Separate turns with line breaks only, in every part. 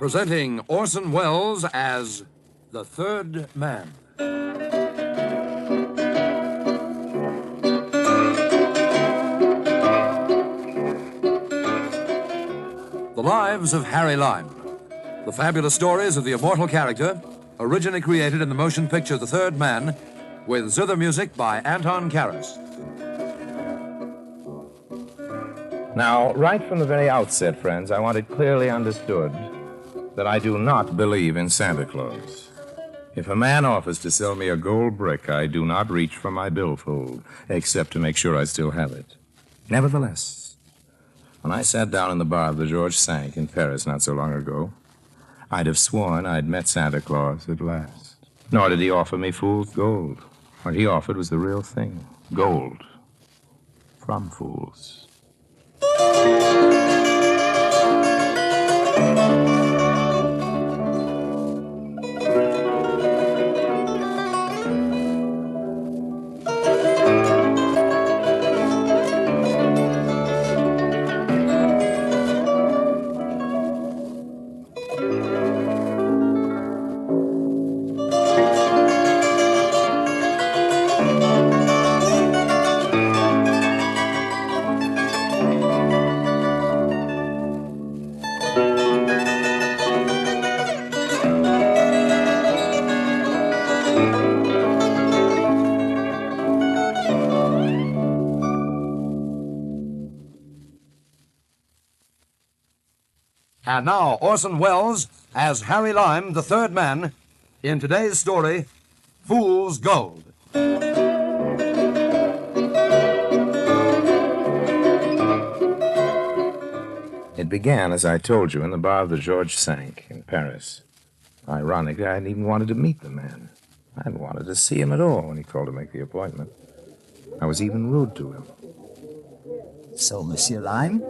Presenting Orson Welles as the Third Man. The Lives of Harry Lime. The fabulous stories of the immortal character, originally created in the motion picture The Third Man, with zither music by Anton Karas.
Now, right from the very outset, friends, I want it clearly understood that I do not believe in Santa Claus. If a man offers to sell me a gold brick, I do not reach for my billfold, except to make sure I still have it. Nevertheless, when I sat down in the bar of the George Cinq in Paris not so long ago, I'd have sworn I'd met Santa Claus at last. Nor did he offer me fool's gold. What he offered was the real thing, gold from fools.
And now, Orson Welles as Harry Lime, the Third Man, in today's story, Fool's Gold.
It began, as I told you, in the bar of the George Cinq in Paris. Ironically, I hadn't even wanted to meet the man. I hadn't wanted to see him at all when he called to make the appointment. I was even rude to him.
So, Monsieur Lime,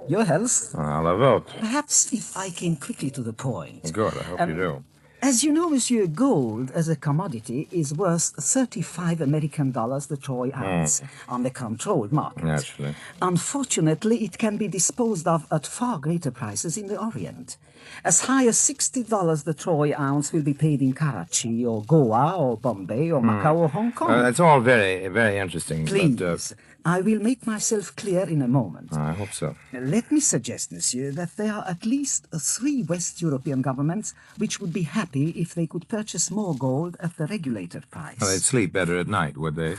your health?
À la vôtre.
Perhaps if I came quickly to the point.
Good, I hope you do.
As you know, Monsieur, gold as a commodity is worth 35 American dollars the troy ounce on the controlled market.
Naturally.
Unfortunately, it can be disposed of at far greater prices in the Orient. As high as $60 the troy ounce will be paid in Karachi or Goa or Bombay or Macau or Hong Kong.
That's all very, very interesting.
Please,
but,
I will make myself clear in a moment.
I hope so.
Let me suggest, Monsieur, that there are at least 3 West European governments which would be happy if they could purchase more gold at the regulated price.
Well, they'd sleep better at night, would they?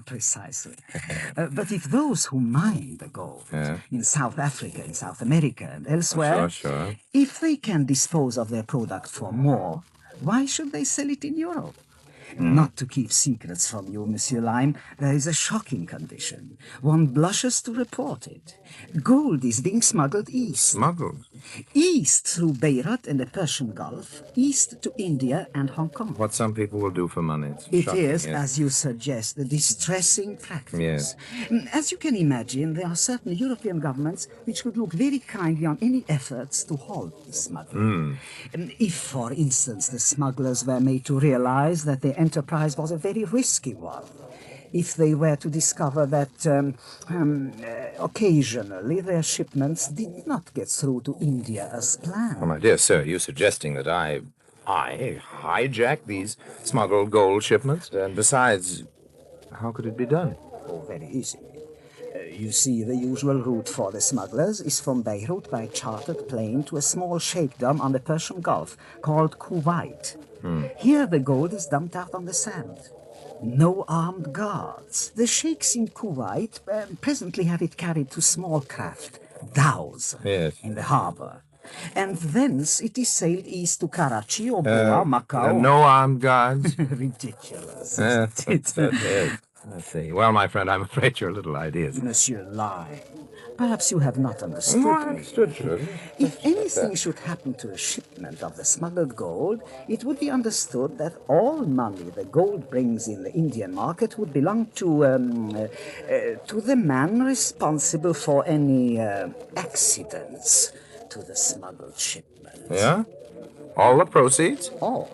Precisely. But if those who mine the gold in South Africa, in South America, and elsewhere,
Sure.
if they can dispose of their product for more, why should they sell it in Europe? Not to keep secrets from you, Monsieur Lime, there is a shocking condition. One blushes to report it. Gold is being smuggled east.
Smuggled?
East through Beirut and the Persian Gulf, east to India and Hong Kong.
What some people will do for money.
It
shocking,
is,
yes.
as you suggest, a distressing practice.
Yes.
As you can imagine, there are certain European governments which would look very kindly on any efforts to halt the smuggling. If, for instance, the smugglers were made to realize that their enterprise was a very risky one. If they were to discover that occasionally their shipments did not get through to India as planned.
Oh, my dear sir, you're suggesting that I hijack these smuggled gold shipments? And besides, how could it be done?
Oh, very easy. You see, the usual route for the smugglers is from Beirut by chartered plane to a small sheikhdom on the Persian Gulf called Kuwait. Here the gold is dumped out on the sand. No armed guards. The sheikhs in Kuwait presently have it carried to small craft, dhows, in the harbor. And thence it is sailed east to Karachi or Goa, Macau.
No armed guards?
Ridiculous, isn't it?
I see. Well, my friend, I'm afraid your little ideas.
Monsieur Lime, perhaps you have not understood
I
me.
understood, sir.
If anything should happen to a shipment of the smuggled gold, it would be understood that all money the gold brings in the Indian market would belong to the man responsible for any accidents to the smuggled shipment.
Yeah? All the proceeds?
All.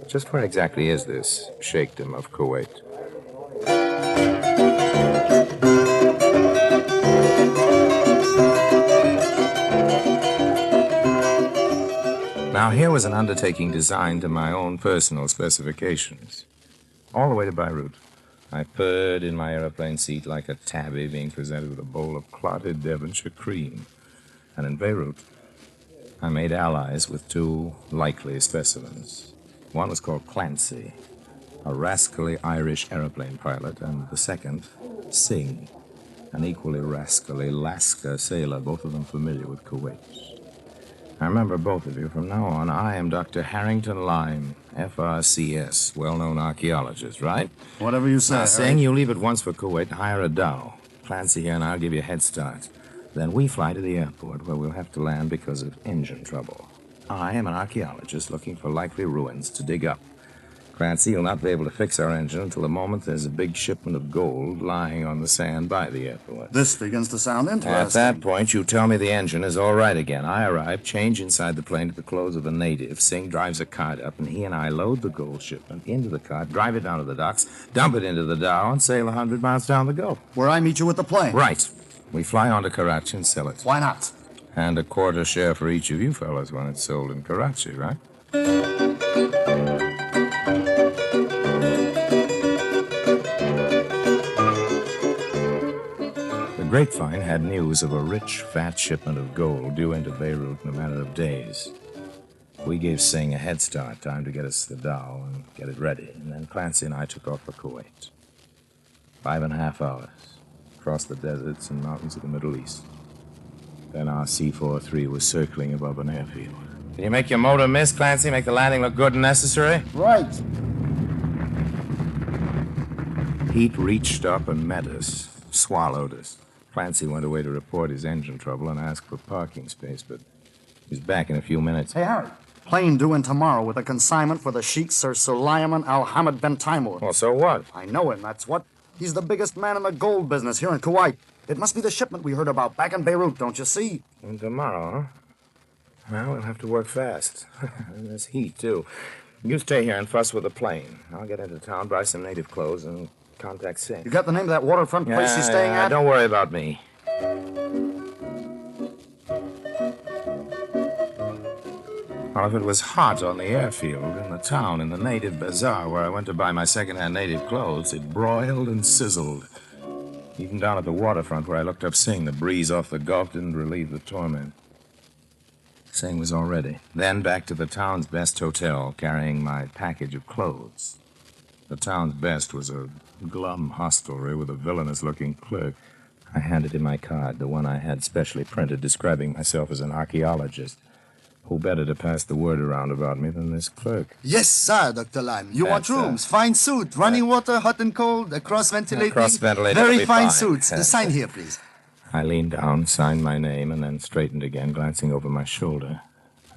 Just where exactly is this sheikhdom of Kuwait? Now, here was an undertaking designed to my own personal specifications. All the way to Beirut, I purred in my airplane seat like a tabby being presented with a bowl of clotted Devonshire cream. And in Beirut, I made allies with two likely specimens. One was called Clancy, a rascally Irish airplane pilot, and the second, Singh, an equally rascally Lascar sailor, both of them familiar with Kuwait. I remember both of you. From now on, I am Dr. Harrington Lime, FRCS, well-known archaeologist, right?
Whatever you say.
Now, Singh, you leave at once for Kuwait and hire a dhow. Clancy here and I'll give you a head start. Then we fly to the airport where we'll have to land because of engine trouble. I am an archaeologist looking for likely ruins to dig up. Clancy, you'll not be able to fix our engine until the moment there's a big shipment of gold lying on the sand by the airport.
This begins to sound interesting.
At that point, you tell me the engine is all right again. I arrive, change inside the plane to the clothes of a native. Singh drives a cart up, and he and I load the gold shipment into the cart, drive it down to the docks, dump it into the dhow, and sail 100 miles down the Gulf.
Where I meet you with the plane.
Right. We fly on to Karachi and sell it.
Why not?
And a quarter share for each of you fellas when it's sold in Karachi, right? The grapevine had news of a rich, fat shipment of gold due into Beirut in a matter of days. We gave Singh a head start, time to get us the dhow and get it ready, and then Clancy and I took off for Kuwait. 5.5 hours, across the deserts and mountains of the Middle East. Then our C-43 was circling above an airfield. Can you make your motor miss, Clancy? Make the landing look good and necessary?
Right.
Heat reached up and met us, swallowed us. Clancy went away to report his engine trouble and asked for parking space, but he's back in a few minutes.
Hey, Harry. Plane due in tomorrow with a consignment for the Sheikh Sir Suleiman Al Hamad bin Taimur.
Well, so what?
I know him, that's what. He's the biggest man in the gold business here in Kuwait. It must be the shipment we heard about back in Beirut, don't you see?
And tomorrow, huh? Well, we'll have to work fast. And there's heat, too. You stay here and fuss with the plane. I'll get into town, buy some native clothes, and contact Singh.
You got the name of that waterfront place he's staying at?
Don't worry about me. Well, if it was hot on the airfield, in the town, in the native bazaar where I went to buy my second-hand native clothes, it broiled and sizzled. Even down at the waterfront where I looked up Singh, the breeze off the Gulf didn't relieve the torment. Singh was all ready. Then back to the town's best hotel, carrying my package of clothes. The town's best was a glum hostelry with a villainous-looking clerk. I handed him my card, the one I had specially printed describing myself as an archaeologist. Who better to pass the word around about me than this clerk?
Yes, sir, Dr. Lime. You want
That's,
rooms, fine suit, running water, hot and cold, cross-ventilating.
Cross-ventilated.
Very fine suits. Sign here, please.
I leaned down, signed my name, and then straightened again, glancing over my shoulder.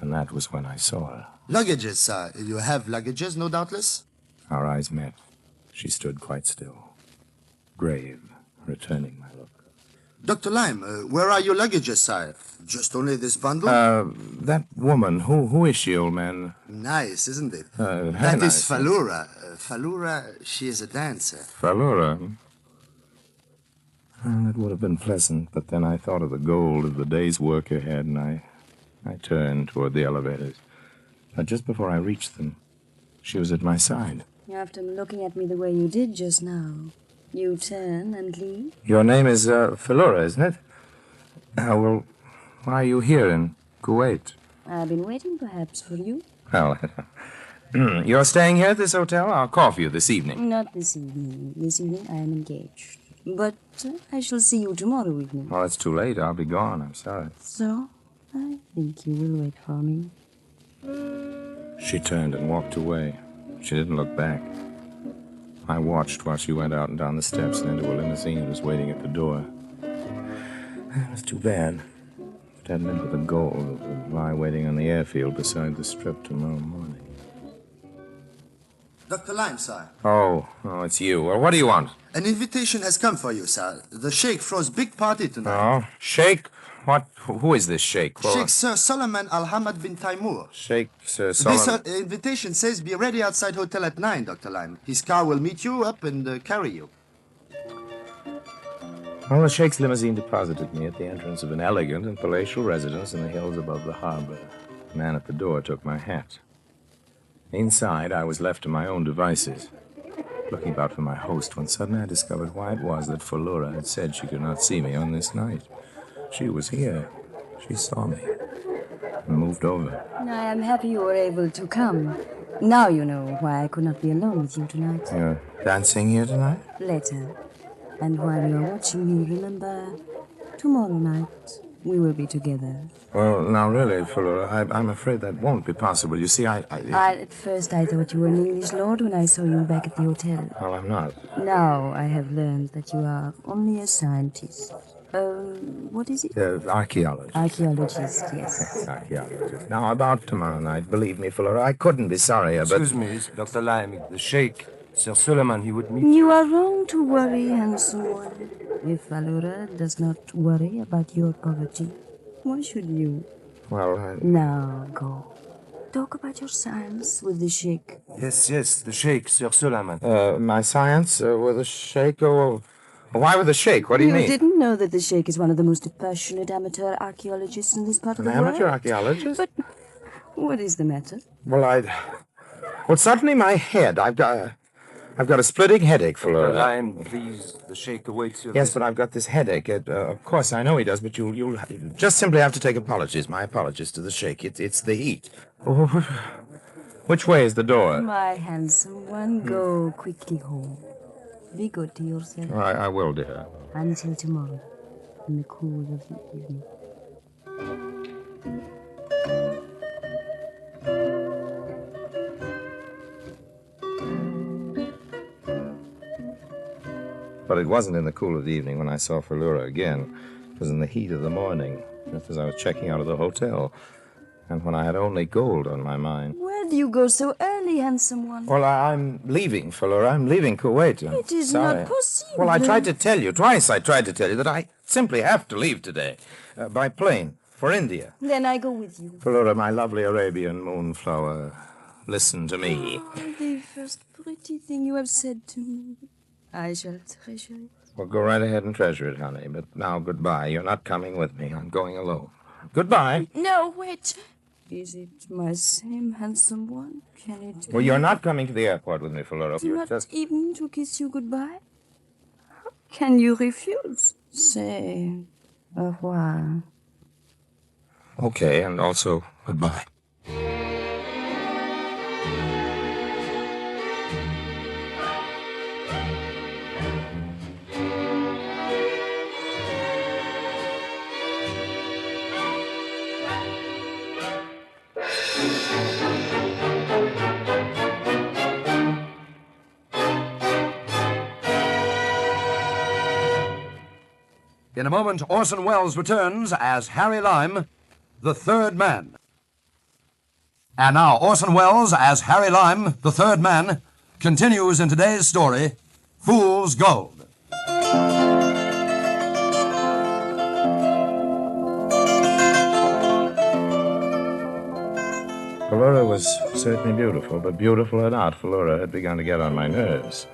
And that was when I saw her.
Luggages, sir. You have luggages, no doubtless?
Our eyes met. She stood quite still, grave, returning my look.
Dr. Lime, where are your luggages, sir? Just only this bundle?
That woman, who is she, old man?
Nice, isn't it?
Very
That
nice.
is Falura. Falura, she is a dancer.
Falura. Well, it would have been pleasant, but then I thought of the gold of the day's work ahead, and I turned toward the elevators. But just before I reached them, she was at my side.
After looking at me the way you did just now, you turn and leave?
Your name is Falura, isn't it? Well, why are you here in Kuwait?
I've been waiting, perhaps, for you.
Well, you're staying here at this hotel? I'll call for you this evening.
Not this evening. This evening I am engaged. But I shall see you tomorrow evening.
Oh, it's too late. I'll be gone. I'm sorry.
So, I think you will wait for me.
She turned and walked away. She didn't look back. I watched while she went out and down the steps and into a limousine that was waiting at the door. It was too bad. It hadn't been for the gold that would lie waiting on the airfield beside the strip tomorrow morning.
Dr. Lime, sir.
Oh, it's you. Well, what do you want?
An invitation has come for you, sir. The Sheikh throws big party tonight.
Oh, Sheikh? What? Who is this Sheikh?
Sheikh Sir Solomon Al Hamad bin Taimur.
Sheikh Sir Solomon.
This invitation says be ready outside hotel at 9, Dr. Lime. His car will meet you up and carry you.
Well, the Sheikh's limousine deposited me at the entrance of an elegant and palatial residence in the hills above the harbor. The man at the door took my hat. Inside, I was left to my own devices, looking about for my host, when suddenly I discovered why it was that Flora had said she could not see me on this night. She was here. She saw me and moved over.
I am happy you were able to come. Now you know why I could not be alone with you tonight.
You're dancing here tonight?
Later. And while you are watching me, remember, tomorrow night we will be together.
Well, now really, Flora, I'm afraid that won't be possible. You see,
At first I thought you were an English lord when I saw you back at the hotel.
Well, I'm not.
Now I have learned that you are only a scientist. What is it?
Archaeologist.
Archaeologist, yes.
Archaeologist. Now, about tomorrow night, believe me, Flora, I couldn't be sorrier, but...
Excuse me, Dr. Lime, the Sheikh, Sir Suleiman, he would meet...
You are wrong to worry, handsome one. If Valora does not worry about your poverty, why should you?
Well,
Now, go. Talk about your science with the Sheikh.
Yes, the Sheikh, Sir Suleiman.
My science with a Sheikh? Oh, why with a Sheikh? What do you mean?
You didn't know that the Sheikh is one of the most passionate amateur archaeologists in this part of the world?
An amateur archaeologist?
But what is the matter?
Well, suddenly my head. I've got a splitting headache, Flora.
Lime, please, the Sheikh awaits you.
Yes, but I've got this headache. Of course, I know he does, but you'll just simply have to take apologies. My apologies to the Sheikh. It's the heat. Which way is the door?
My handsome one, go quickly home. Be good to yourself.
I will, dear.
Until tomorrow, in the cool of the evening.
But it wasn't in the cool of the evening when I saw Flora again. It was in the heat of the morning, just as I was checking out of the hotel, and when I had only gold on my mind.
Where do you go so early, handsome one?
Well, I'm leaving, Flora. I'm leaving Kuwait.
It is
sorry.
not possible.
Well, I tried to tell you, twice I tried to tell you that I simply have to leave today, by plane, for India.
Then I go with you.
Flora, my lovely Arabian moonflower, listen to me.
The first pretty thing you have said to me. I shall treasure it.
Well, go right ahead and treasure it, honey. But now, goodbye. You're not coming with me. I'm going alone. Goodbye.
No, wait. Is it my same handsome one? Can it
Well, you're not coming to the airport with me, Flora. You're
not
just...
even to kiss you goodbye? How can you refuse? Say au revoir.
Okay, and also goodbye.
In a moment, Orson Welles returns as Harry Lime, the third man. And now, Orson Welles as Harry Lime, the third man, continues in today's story, Fool's Gold.
Flora was certainly beautiful, but beautiful or not, Flora had begun to get on my nerves.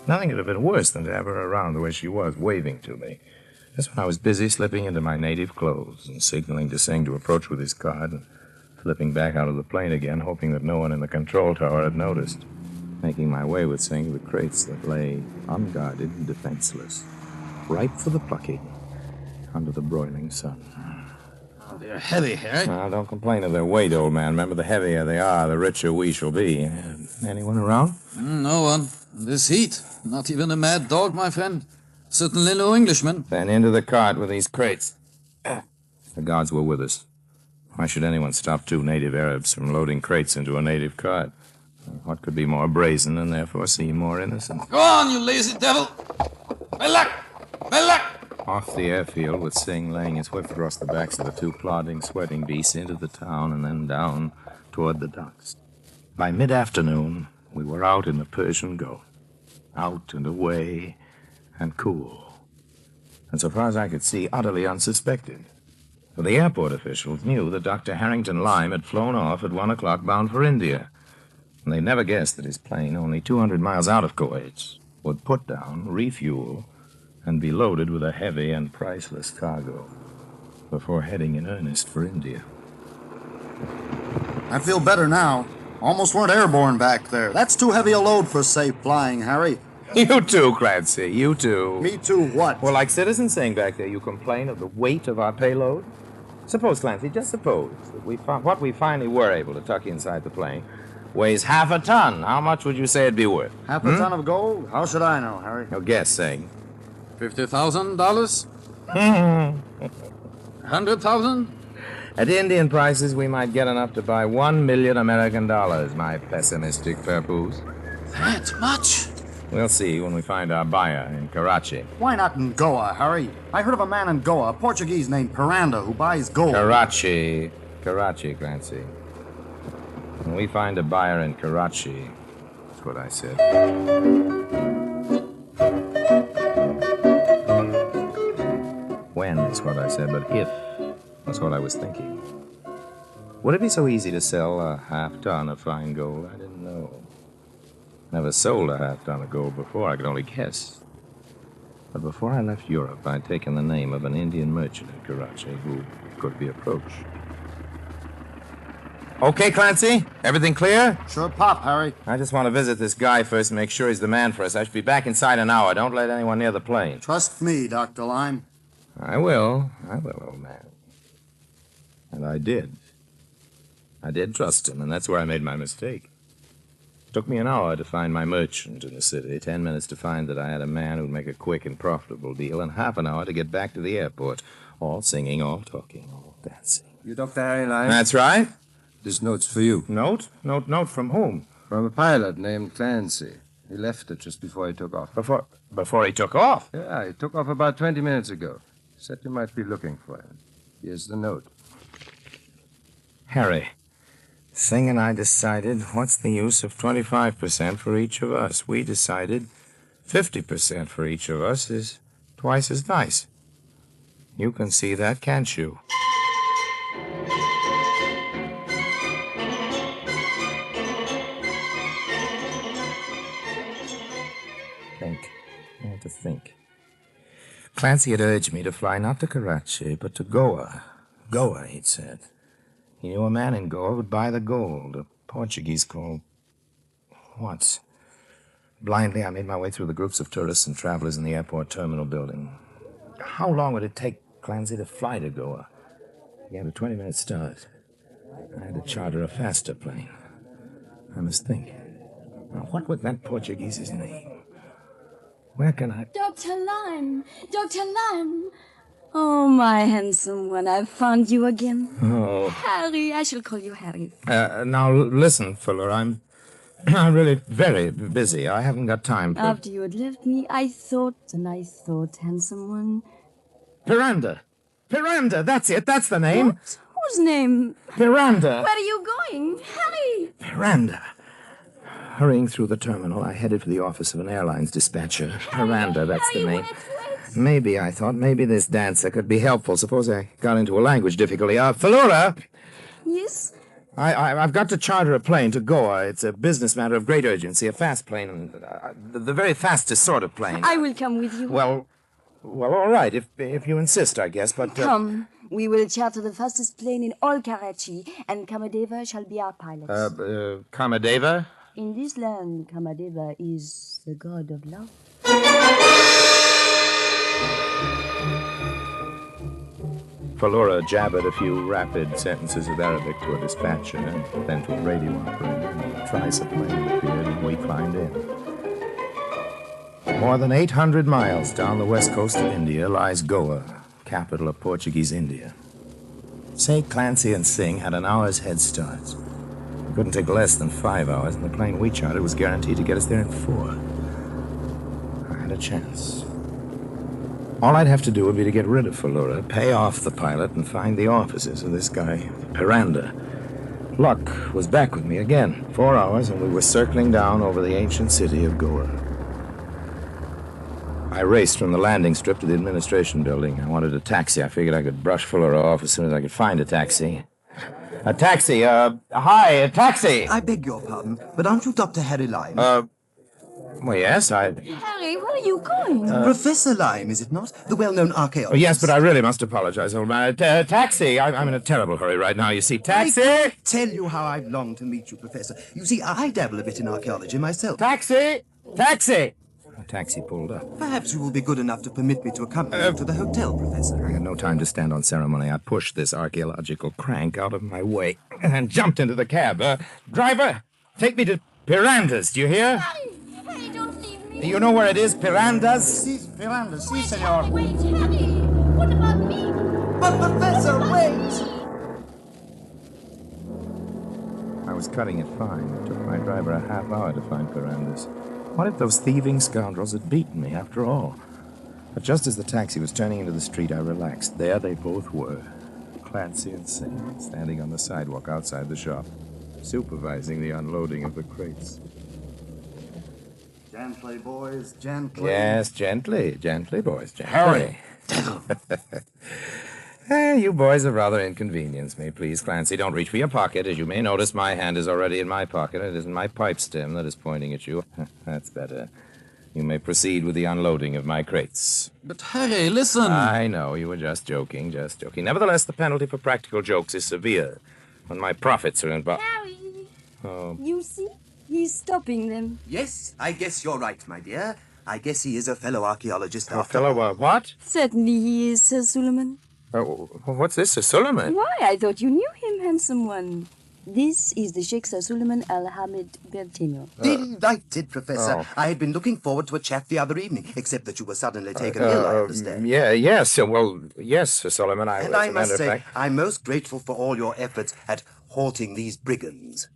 Nothing could have been worse than to have her around the way she was, waving to me. Just when I was busy slipping into my native clothes and signaling to Singh to approach with his card and flipping back out of the plane again, hoping that no one in the control tower had noticed. Making my way with Singh to the crates that lay unguarded and defenseless, ripe for the plucking under the broiling sun.
Oh, they're heavy, Harry.
Now, don't complain of their weight, old man. Remember, the heavier they are, the richer we shall be. Anyone around?
No one. This heat. Not even a mad dog, my friend. Certainly no Englishman.
Then into the cart with these crates. The guards were with us. Why should anyone stop two native Arabs from loading crates into a native cart? What could be more brazen and therefore seem more innocent?
Go on, you lazy devil! Belak! Belak!
Off the airfield, with Singh laying his whip across the backs of the two plodding, sweating beasts into the town and then down toward the docks. By mid-afternoon, we were out in the Persian Gulf. Out and away and cool. And so far as I could see, utterly unsuspected. For the airport officials knew that Dr. Harrington Lime had flown off at 1 o'clock bound for India. And they never guessed that his plane, only 200 miles out of Kuwait, would put down, refuel, and be loaded with a heavy and priceless cargo before heading in earnest for India.
I feel better now. Almost weren't airborne back there. That's too heavy a load for safe flying, Harry.
You too, Clancy, you too.
Me too, what?
Well, like citizens saying back there, you complain of the weight of our payload? Suppose, Clancy, just suppose that what we finally were able to tuck inside the plane weighs half a ton. How much would you say it'd be worth?
Half a ton of gold? How should I know, Harry?
No guess, saying.
$50,000? 100,000?
At Indian prices, we might get enough to buy 1 million American dollars, my pessimistic papoose.
That much?
We'll see when we find our buyer in Karachi.
Why not in Goa, Harry? I heard of a man in Goa, a Portuguese named Piranda, who buys gold.
Karachi, Clancy. When we find a buyer in Karachi, that's what I said. When is what I said, but if, that's what I was thinking. Would it be so easy to sell a half-ton of fine gold? I didn't know. Never sold a half-ton of gold before. I could only guess. But before I left Europe, I'd taken the name of an Indian merchant in Karachi who could be approached. Okay, Clancy? Everything clear?
Sure pop, Harry.
I just want to visit this guy first and make sure he's the man for us. I should be back inside an hour. Don't let anyone near the plane.
Trust me, Dr. Lime.
I will, old man. And I did. I did trust him, and that's where I made my mistake. It took me an hour to find my merchant in the city, 10 minutes to find that I had a man who'd make a quick and profitable deal, and half an hour to get back to the airport. All singing, all talking, all dancing.
You Dr. Harry Lime?
That's right.
This note's for you.
Note? Note from whom?
From a pilot named Clancy. He left it just before he took off.
Before he took off?
Yeah, he took off about 20 minutes ago. Said you might be looking for him. Here's the note.
Harry, Singh and I decided what's the use of 25% for each of us. We decided 50% for each of us is twice as nice. You can see that, can't you? Think. I have to think. Clancy had urged me to fly not to Karachi, but to Goa. Goa, he'd said. He knew a man in Goa would buy the gold, a Portuguese called Watts. Blindly, I made my way through the groups of tourists and travelers in the airport terminal building. How long would it take Clancy to fly to Goa? He had a 20-minute start. I had to charter a faster plane. I must think. Now, what was that Portuguese's name? Where can I...
Dr. Lime! Dr. Lime! Oh, my handsome one, I've found you again.
Oh.
Harry, I shall call you Harry.
Now, listen, Fuller, I'm really very busy. I haven't got time for...
After you had left me, I thought, handsome one...
Piranda, that's it, that's the name.
What? Whose name?
Piranda.
Where are you going? Harry!
Piranda. Hurrying through the terminal, I headed for the office of an airlines dispatcher. Piranda, that's the name.
Wait.
Maybe, I thought, maybe this dancer could be helpful. Suppose I got into a language difficulty. Falura!
Yes?
I've got to charter a plane to Goa. It's a business matter of great urgency, a fast plane, the very fastest sort of plane.
I will come with you.
Well, all right, if you insist, I guess, but...
Come. We will charter the fastest plane in all Karachi, and Kamadeva shall be our pilot.
Kamadeva?
In this land, Kamadeva is the god of love.
Falura jabbered a few rapid sentences of Arabic to a dispatcher, and then to a radio operator. A tricyclane appeared, and we climbed in. More than 800 miles down the west coast of India lies Goa, capital of Portuguese India. Say Clancy and Singh had an hour's head start. It couldn't take less than 5 hours, and the plane we chartered was guaranteed to get us there in 4. I had a chance. All I'd have to do would be to get rid of Falura, pay off the pilot, and find the offices of this guy, Piranda. Luck was back with me again. 4 hours, and we were circling down over the ancient city of Goa. I raced from the landing strip to the administration building. I wanted a taxi. I figured I could brush Falura off as soon as I could find a taxi. A taxi, hi, a taxi!
I beg your pardon, but aren't you Dr. Harry Lime?
Well, yes,
Harry, where are you going?
Professor Lime, is it not? The well-known archaeologist.
Oh, yes, but I really must apologize, old man. Taxi! I'm in a terrible hurry right now, you see. Taxi!
I tell you how I've longed to meet you, Professor. You see, I dabble a bit in archaeology myself.
Taxi! Taxi! A taxi pulled up.
Perhaps you will be good enough to permit me to accompany you to the hotel, Professor.
I had no time to stand on ceremony. I pushed this archaeological crank out of my way and jumped into the cab. Driver, take me to Piranda's, do you hear?
Harry, don't leave me.
You know where it is, Piranda's?
Si, Miranda, si, senor.
Wait, Harry. What about me?
But, Professor, wait!
I was cutting it fine. It took my driver a half hour to find Piranda's. What if those thieving scoundrels had beaten me after all? But just as the taxi was turning into the street, I relaxed. There they both were, Clancy and Cynical, standing on the sidewalk outside the shop, supervising the unloading of the crates.
Gently, boys, gently.
Yes, gently, boys, gently. You boys have rather inconvenienced me. Please, Clancy, don't reach for your pocket. As you may notice, my hand is already in my pocket. It isn't my pipe stem that is pointing at you. That's better. You may proceed with the unloading of my crates.
But Harry, listen!
I know, you were just joking. Nevertheless, the penalty for practical jokes is severe. When my profits are involved...
Harry.
Oh.
You see? He's stopping them.
Yes, I guess you're right, my dear. I guess he is a fellow archaeologist.
A fellow, what?
Certainly he is, Sir Suleiman.
What's this, Sir Suleiman?
Why, I thought you knew him, handsome one. This is the Sheikh Sir Suleiman Al-Hamid Bertino.
Delighted, Professor.
Oh.
I had been looking forward to a chat the other evening, except that you were suddenly taken ill, I understand.
Yes, Sir Suleiman.
And I must say, I'm most grateful for all your efforts at halting these brigands.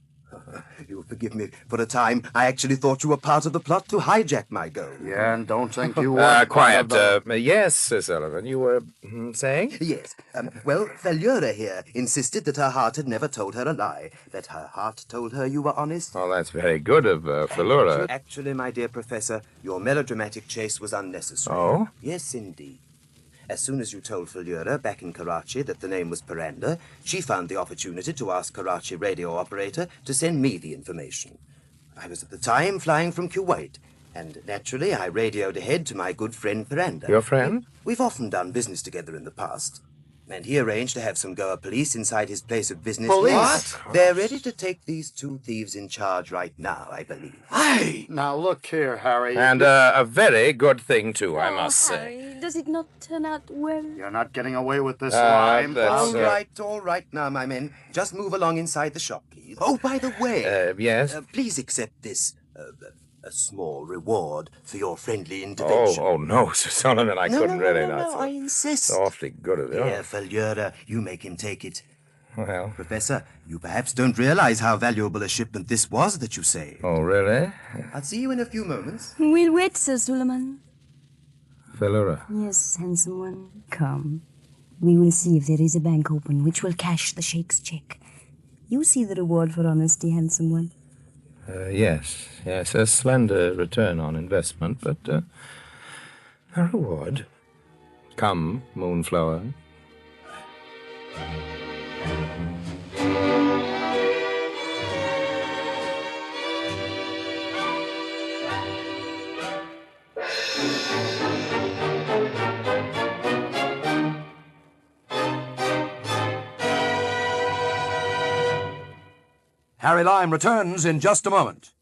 You'll forgive me. For a time, I actually thought you were part of the plot to hijack my gold.
Yeah, and don't think you were.
Quiet. Yes, Sir Sullivan, you were saying?
Yes. Well, Faliura here insisted that her heart had never told her a lie, that her heart told her you were honest.
Oh, that's very good of Faliura.
Actually, my dear Professor, your melodramatic chase was unnecessary.
Oh?
Yes, indeed. As soon as you told Faliura back in Karachi that the name was Piranda, she found the opportunity to ask Karachi radio operator to send me the information. I was at the time flying from Kuwait, and naturally I radioed ahead to my good friend Piranda.
Your friend?
We've often done business together in the past. And he arranged to have some Goa police inside his place of business.
Police?
What? They're ready to take these two thieves in charge right now, I believe.
Hey! Now look here, Harry.
And a very good thing, too, I must say.
Harry, does it not turn out well?
You're not getting away with this line.
that's-
All right now, my men. Just move along inside the shop, please. Oh, by the way.
Yes?
Please accept this, a small reward for your friendly intervention.
Oh, no, Sir Solomon, I couldn't really.
No, I insist.
It's awfully good of you.
Here, Faliura, you make him take it.
Well,
Professor, you perhaps don't realize how valuable a shipment this was that you say.
oh, really?
I'll see you in a few moments.
We'll wait, Sir Suleiman.
Faliura.
Yes, handsome one. Come. We will see if there is a bank open which will cash the Sheikh's check. You see the reward for honesty, handsome one.
Yes, a slender return on investment, but a reward. Come, Moonflower.
Harry Lime returns in just a moment.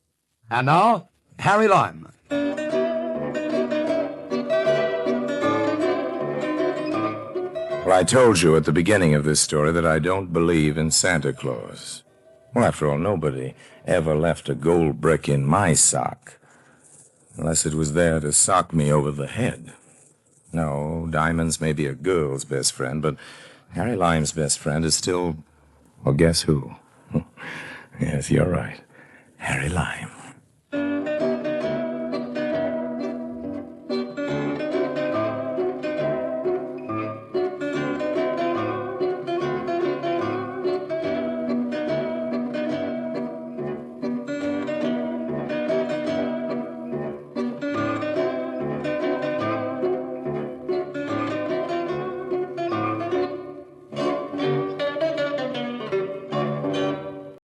And now, Harry Lime.
Well, I told you at the beginning of this story that I don't believe in Santa Claus. Well, after all, nobody ever left a gold brick in my sock, unless it was there to sock me over the head. No, diamonds may be a girl's best friend, but Harry Lime's best friend is still, well, guess who? Yes, you're right. Harry Lime.